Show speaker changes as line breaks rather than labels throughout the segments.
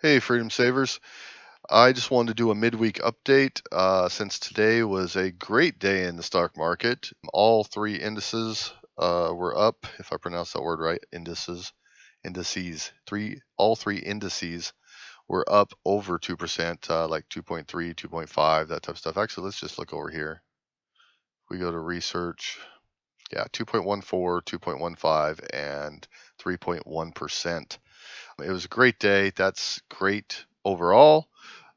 Hey, Freedom Savers. I just wanted to do a midweek update since today was a great day in the stock market. All three indices were up, if I pronounce that word right. Indices. All three indices were up over 2%, like 2.3, 2.5, that type of stuff. Actually, let's just look over here. We go to research. Yeah, 2.14, 2.15, and 3.1%. It was a great day. That's great overall,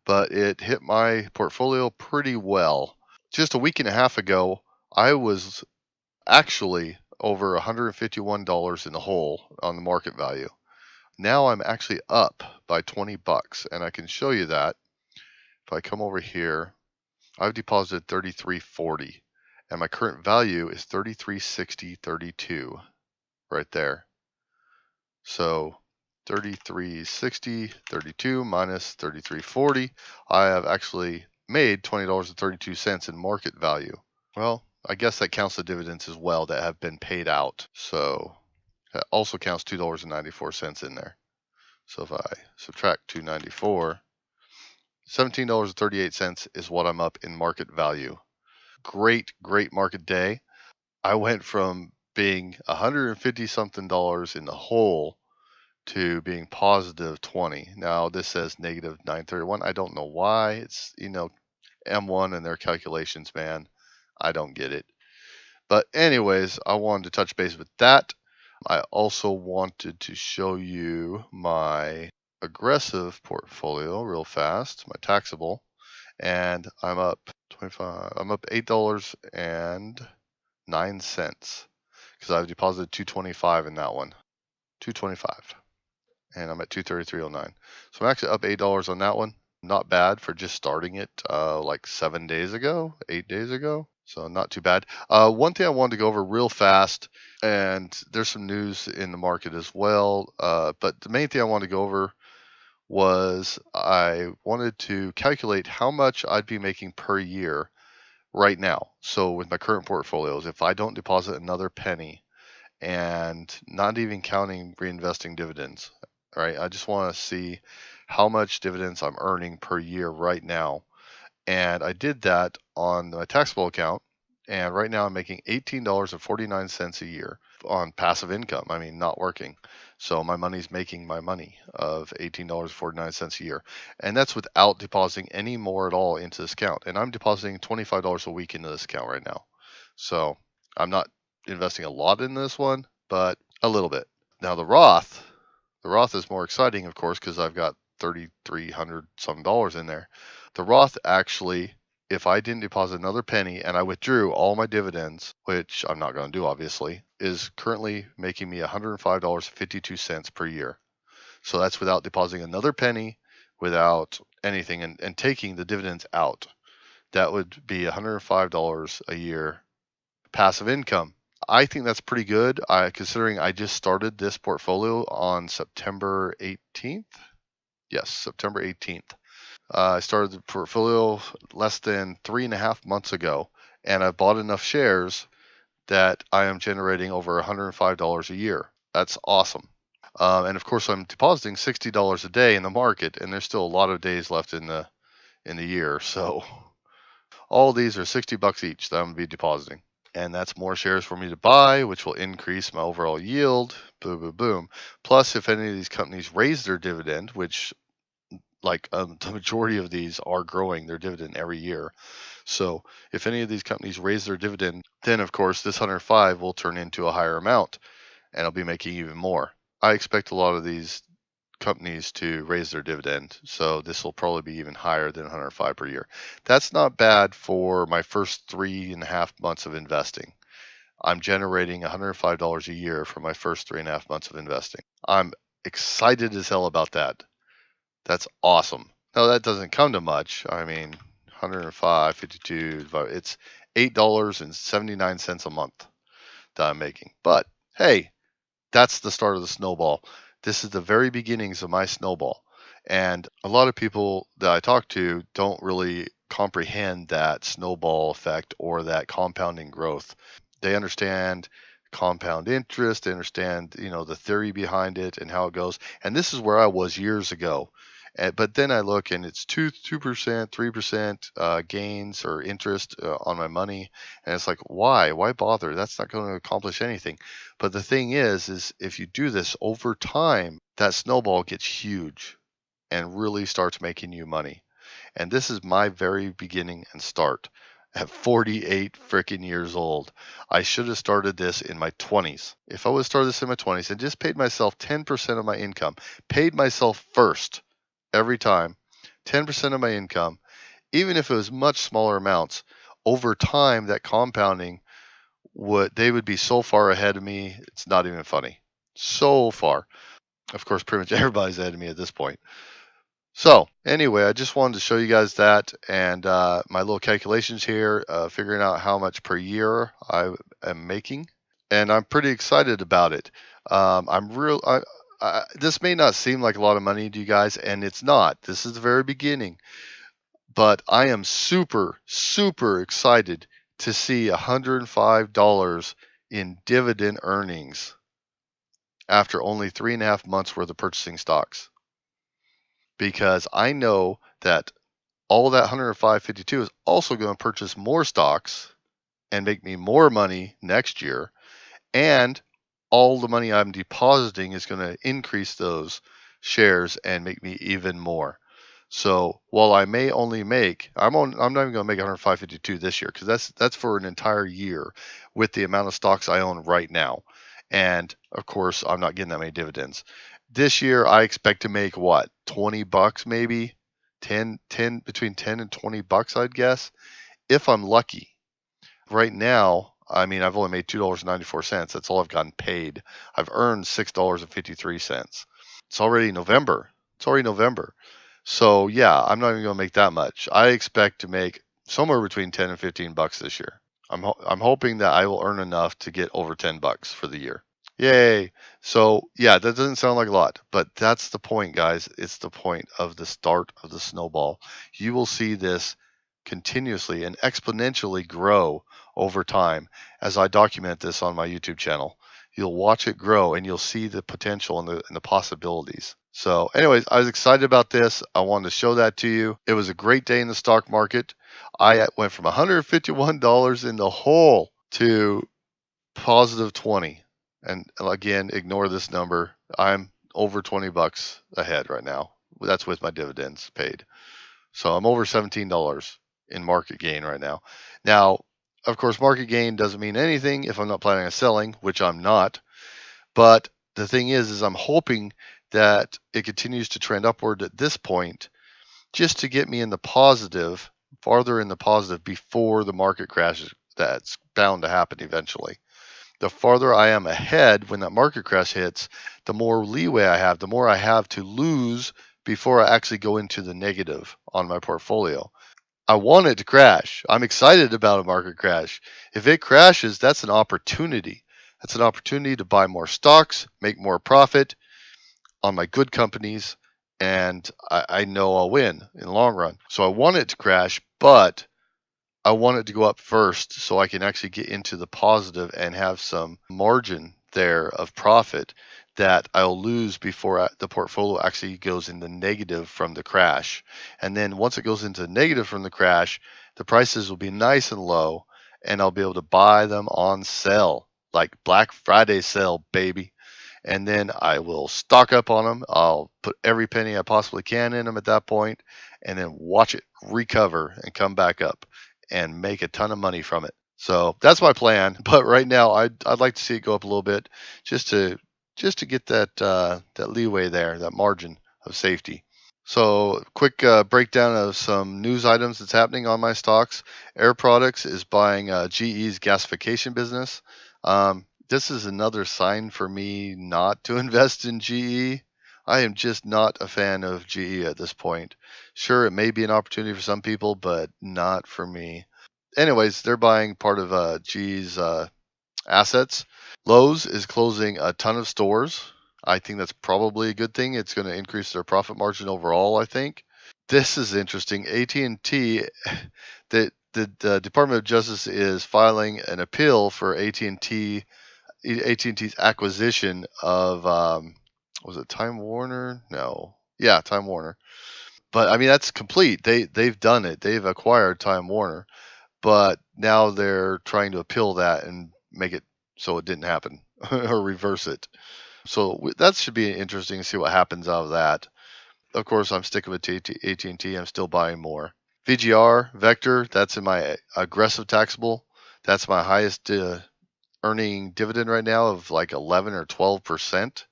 but it hit my portfolio pretty well. Just a week and a half ago, I was actually over $151 in the hole on the market value. Now I'm actually up by 20 bucks, and I can show you that. If I come over here, I've deposited 33.40, and my current value is 33.60.32 right there. So 33.60.32 minus 33.40, I have actually made $20.32 in market value. Well, I guess that counts the dividends as well that have been paid out. So that also counts $2.94 in there. So if I subtract 294, $17.38 is what I'm up in market value. Great market day. I went from being $150 something in the hole to being positive 20. Now this says negative 931. I don't know why. It's, M1 and their calculations, man. I don't get it. But anyways, I wanted to touch base with that. I also wanted to show you my aggressive portfolio real fast, my taxable, and I'm up 25. I'm up $8.09 because I've deposited 225 in that one. 225. And I'm at 233.09. So I'm actually up $8 on that one. Not bad for just starting it like 7 days ago, 8 days ago. So not too bad. One thing I wanted to go over real fast, and there's some news in the market as well. But the main thing I wanted to go over was I wanted to calculate how much I'd be making per year right now. So with my current portfolios, if I don't deposit another penny and not even counting reinvesting dividends, right? I just want to see how much dividends I'm earning per year right now. And I did that on my taxable account. And right now I'm making $18.49 a year on passive income. I mean, not working. So my money's making my money of $18.49 a year. And that's without depositing any more at all into this account. And I'm depositing $25 a week into this account right now. So I'm not investing a lot in this one, but a little bit. Now the Roth is more exciting, of course, because I've got $3,300 some dollars in there. The Roth actually, if I didn't deposit another penny and I withdrew all my dividends, which I'm not going to do obviously, is currently making me $105.52 per year. So that's without depositing another penny, without anything, and taking the dividends out. That would be $105 a year passive income. I think that's pretty good, considering I just started this portfolio on September 18th. Yes, September 18th. I started the portfolio less than 3.5 months ago, and I bought enough shares that I am generating over $105 a year. That's awesome. And of course, I'm depositing $60 a day in the market, and there's still a lot of days left in the year. So all these are $60 each that I'm going to be depositing. And that's more shares for me to buy, which will increase my overall yield. Boom, boom, boom. Plus, if any of these companies raise their dividend, which the majority of these are growing their dividend every year. So if any of these companies raise their dividend, then of course this 105 will turn into a higher amount, and I'll be making even more. I expect a lot of these companies to raise their dividend, so this will probably be even higher than 105 per year. That's not bad for my first 3.5 months of investing. I'm generating $105 a year for my first 3.5 months of investing. I'm excited as hell about that. That's awesome. Now that doesn't come to much. I mean, 105, 52, it's $8.79 a month that I'm making. But hey, that's the start of the snowball. This is the very beginnings of my snowball. And a lot of people that I talk to don't really comprehend that snowball effect or that compounding growth. They understand compound interest, they understand, the theory behind it and how it goes. And this is where I was years ago. But then I look and it's 2%, 3% gains or interest on my money, and it's like, why bother? That's not going to accomplish anything. But the thing is if you do this over time, that snowball gets huge and really starts making you money. And this is my very beginning and start at 48 freaking years old. I should have started this in my 20s. If I would have started this in my 20s and just paid myself 10% of my income, paid myself first every time, 10% of my income, even if it was much smaller amounts, over time that compounding they would be so far ahead of me, it's not even funny. So far. Of course, pretty much everybody's ahead of me at this point. So anyway, I just wanted to show you guys that and my little calculations here, figuring out how much per year I am making, and I'm pretty excited about it. This may not seem like a lot of money to you guys, and it's not. This is the very beginning, but I am super, super excited to see $105 in dividend earnings after only 3.5 months worth of purchasing stocks. Because I know that all that 105.52 is also going to purchase more stocks and make me more money next year. And all the money I'm depositing is going to increase those shares and make me even more. So while I may only make, I'm not even going to make 105.52 this year, because that's for an entire year with the amount of stocks I own right now. And of course, I'm not getting that many dividends. This year, I expect to make what, $20 maybe, between 10 and $20, I'd guess, if I'm lucky. Right now, I mean, I've only made $2.94. That's all I've gotten paid. I've earned $6.53. It's already November. So yeah, I'm not even going to make that much. I expect to make somewhere between 10 and $15 this year. I'm hoping that I will earn enough to get over $10 for the year. Yay. So yeah, that doesn't sound like a lot, but that's the point, guys. It's the point of the start of the snowball. You will see this continuously and exponentially grow over time as I document this on my YouTube channel. You'll watch it grow and you'll see the potential and the possibilities. So anyways, I was excited about this. I wanted to show that to you. It was a great day in the stock market. I went from $151 in the hole to positive 20. And again, ignore this number. I'm over $20 ahead right now. That's with my dividends paid. So I'm over $17 in market gain right now. Now, of course, market gain doesn't mean anything if I'm not planning on selling, which I'm not. But the thing is I'm hoping that it continues to trend upward at this point, just to get me in the positive, farther in the positive before the market crashes. That's bound to happen eventually. The farther I am ahead when that market crash hits, the more leeway I have, the more I have to lose before I actually go into the negative on my portfolio. I want it to crash. I'm excited about a market crash. If it crashes, that's an opportunity. That's an opportunity to buy more stocks, make more profit on my good companies, and I know I'll win in the long run. So I want it to crash, but I want it to go up first so I can actually get into the positive and have some margin there of profit that I'll lose before the portfolio actually goes into negative from the crash. And then once it goes into negative from the crash, the prices will be nice and low and I'll be able to buy them on sale, like Black Friday sale, baby. And then I will stock up on them. I'll put every penny I possibly can in them at that point and then watch it recover and come back up and make a ton of money from it. So that's my plan. But right now, I'd like to see it go up a little bit, just to get that leeway there, that margin of safety. So quick breakdown of some news items that's happening on my stocks. Air Products is buying GE's gasification business. This is another sign for me not to invest in GE. I am just not a fan of GE at this point. Sure, it may be an opportunity for some people, but not for me. Anyways, they're buying part of GE's assets. Lowe's is closing a ton of stores. I think that's probably a good thing. It's going to increase their profit margin overall, I think. This is interesting. AT&T, the Department of Justice is filing an appeal for AT&T's acquisition of was it Time Warner? No. Yeah, Time Warner. But I mean, that's complete. They've done it. They've acquired Time Warner, but now they're trying to appeal that and make it so it didn't happen or reverse it. So that should be interesting to see what happens out of that. Of course, I'm sticking with AT&T. I'm still buying more. VGR, Vector, that's in my aggressive taxable. That's my highest earning dividend right now of like 11 or 12%.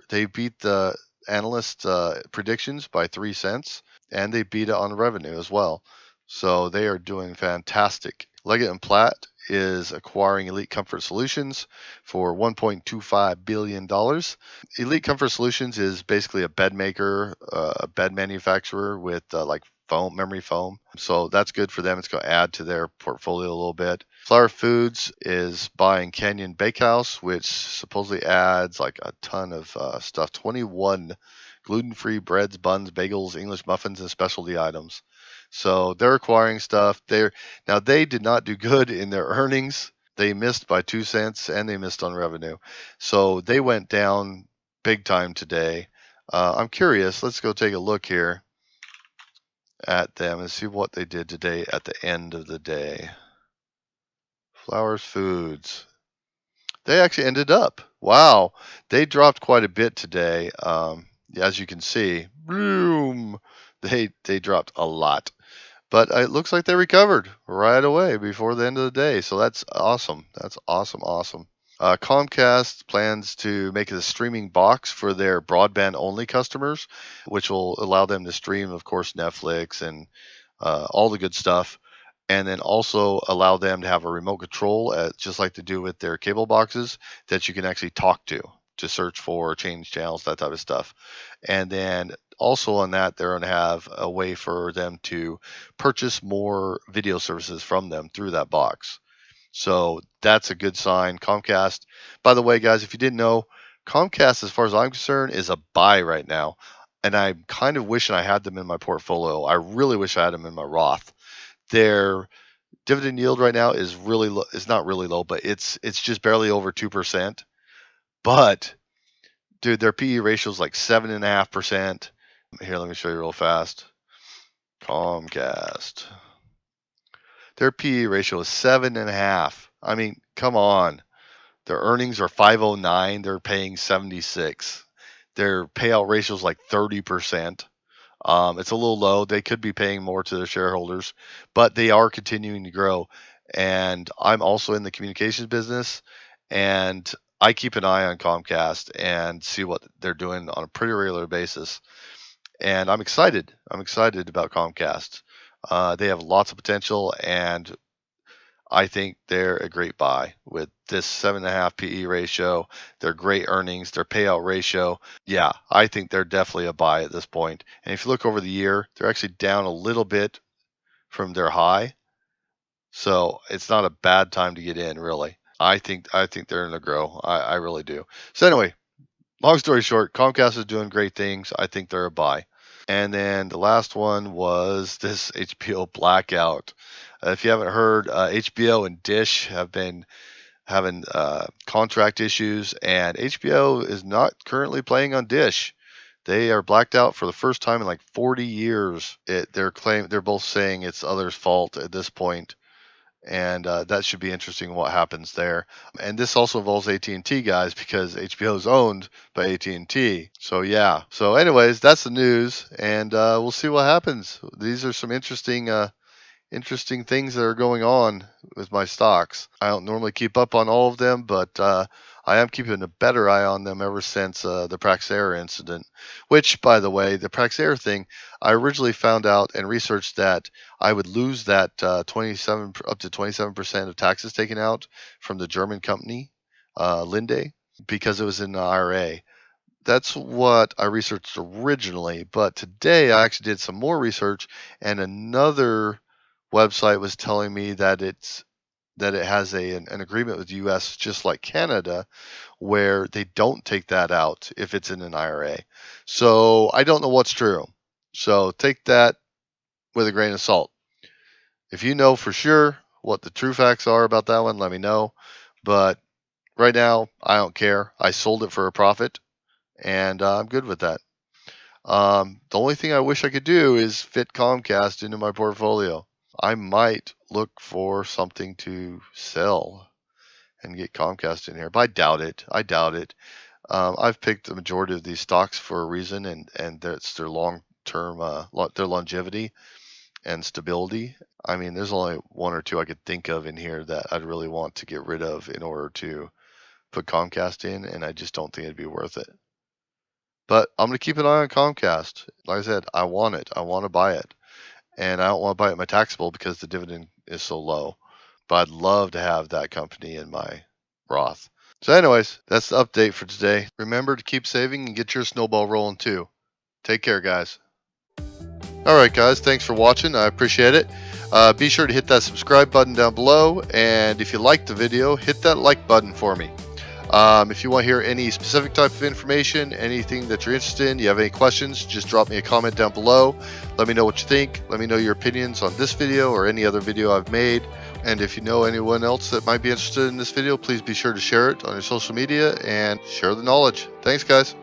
They beat the analyst predictions by 3 cents, and they beat it on revenue as well. So they are doing fantastic. Leggett and Platt is acquiring Elite Comfort Solutions for $1.25 billion. Elite Comfort Solutions is basically a bed maker, a bed manufacturer with like foam, memory foam. So that's good for them. It's going to add to their portfolio a little bit. Flower Foods is buying Canyon Bakehouse, which supposedly adds like a ton of stuff. 21 gluten-free breads, buns, bagels, English muffins, and specialty items. So they're acquiring stuff. They did not do good in their earnings. They missed by 2 cents and they missed on revenue. So they went down big time today. I'm curious. Let's go take a look here at them and see what they did today at the end of the day. Flowers Foods. They actually ended up. Wow. They dropped quite a bit today. As you can see, boom. They dropped a lot. But it looks like they recovered right away before the end of the day. So that's awesome. That's awesome, awesome. Comcast plans to make a streaming box for their broadband only customers, which will allow them to stream, of course, Netflix and all the good stuff. And then also allow them to have a remote control, just like they do with their cable boxes, that you can actually talk to search for, change channels, that type of stuff. And then also on that, they're going to have a way for them to purchase more video services from them through that box. So that's a good sign. Comcast, by the way, guys, if you didn't know, Comcast, as far as I'm concerned, is a buy right now. And I'm kind of wishing I had them in my portfolio. I really wish I had them in my Roth. Their dividend yield right now is really low. It's not really low, but it's just barely over 2%. But dude, their PE ratio is like 7.5%. Here, let me show you real fast. Comcast. Their PE ratio is 7.5. I mean, come on. Their earnings are 509. They're paying 76. Their payout ratio is like 30%. It's a little low. They could be paying more to their shareholders, but they are continuing to grow. And I'm also in the communications business, and I keep an eye on Comcast and see what they're doing on a pretty regular basis. And I'm excited. I'm excited about Comcast. They have lots of potential, and I think they're a great buy with this 7.5 PE ratio, their great earnings, their payout ratio. Yeah, I think they're definitely a buy at this point. And if you look over the year, they're actually down a little bit from their high. So it's not a bad time to get in, really. I think they're going to grow. I really do. So anyway, long story short, Comcast is doing great things. I think they're a buy. And then the last one was this HBO blackout. If you haven't heard, HBO and Dish have been having contract issues, and HBO is not currently playing on Dish. They are blacked out for the first time in like 40 years. They're both saying it's others' fault at this point, and that should be interesting what happens there. And this also involves AT&T, guys, because HBO is owned by AT&T. So yeah. So anyways, that's the news, and we'll see what happens. These are some interesting things that are going on with my stocks. I don't normally keep up on all of them, but I am keeping a better eye on them ever since the Praxair incident, which, by the way, the Praxair thing, I originally found out and researched that I would lose that 27 up to 27% of taxes taken out from the German company, Linde, because it was in the IRA. That's what I researched originally, but today I actually did some more research, and another website was telling me that it has an agreement with the U.S. just like Canada, where they don't take that out if it's in an IRA. So I don't know what's true. So take that with a grain of salt. If you know for sure what the true facts are about that one, let me know. But right now, I don't care. I sold it for a profit, and I'm good with that. The only thing I wish I could do is fit Comcast into my portfolio. I might look for something to sell and get Comcast in here, but I doubt it. I doubt it. I've picked the majority of these stocks for a reason, and that's their long-term, their longevity and stability. I mean, there's only one or two I could think of in here that I'd really want to get rid of in order to put Comcast in, and I just don't think it'd be worth it. But I'm going to keep an eye on Comcast. Like I said, I want it. I want to buy it. And I don't want to buy it my taxable because the dividend is so low. But I'd love to have that company in my Roth. So anyways, that's the update for today. Remember to keep saving and get your snowball rolling too. Take care, guys. Alright guys, thanks for watching. I appreciate it. Be sure to hit that subscribe button down below, and if you liked the video, hit that like button for me. If you want to hear any specific type of information, anything that you're interested in, you have any questions, just drop me a comment down below. Let me know what you think. Let me know your opinions on this video or any other video I've made. And if you know anyone else that might be interested in this video, please be sure to share it on your social media and share the knowledge. Thanks guys.